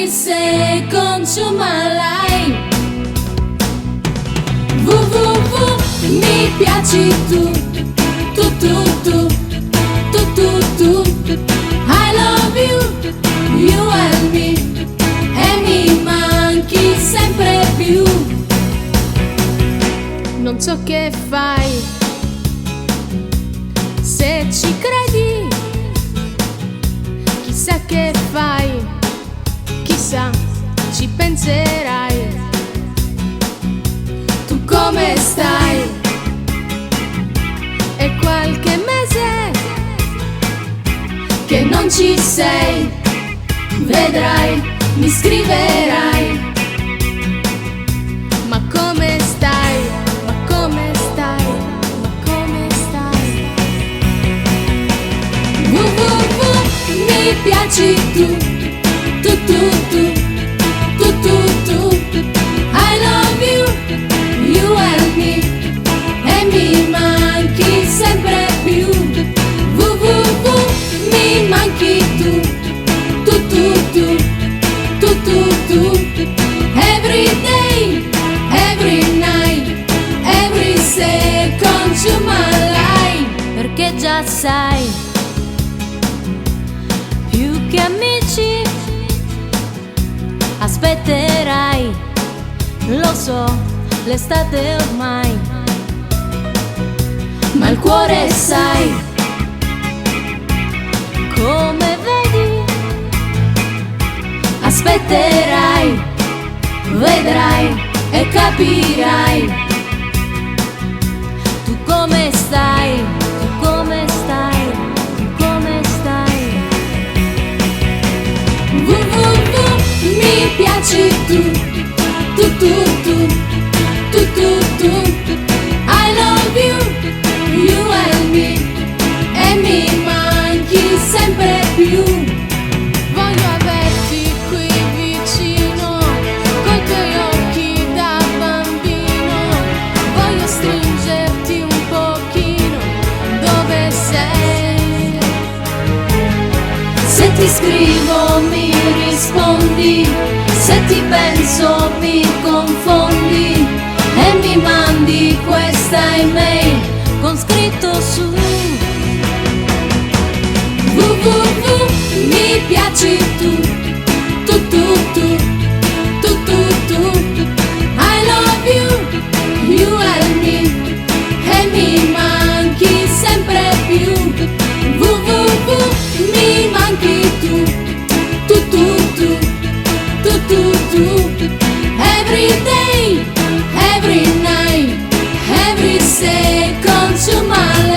every second to my life. www, mi piaci tu, tu tu tu, tu tu tu. I love you, you and me, e mi manchi sempre più. Non so che fai, se ci credi, chissà che fai, chissà ci penserai. Tu come stai? È qualche mese che non ci sei, vedrai, mi scriverai. Ma come stai? Ma come stai? Ma come stai? Mi piaci tu, tu tu tu, tu tu tu. I love you, you and me, e mi manchi sempre più. Mi manchi tu, tu tu tu, tu tu tu. Every day, every night, every second to my life. Perché già sai, più che amici aspetterai. Lo so, l'estate ormai, ma il cuore sai, come vedi, aspetterai, vedrai e capirai. Tu come stai? Tu come stai? Tu come stai? Mi piaci tu, tu tu tu, tu tu tu. I love you, you and me, e mi manchi sempre più. Voglio averti qui vicino, coi tuoi occhi da bambino. Voglio stringerti un pochino, dove sei? Se ti scrivo mi rispondi, se ti penso mi confondi, e mi mandi questa email con scritto su. Mi piaci tu, tu tu tu, tu tu tu. I love you, you and me, e mi manchi sempre più. Mi manchi tu, tu tu tu, tu tu tu. Every day, every night, every second to my life.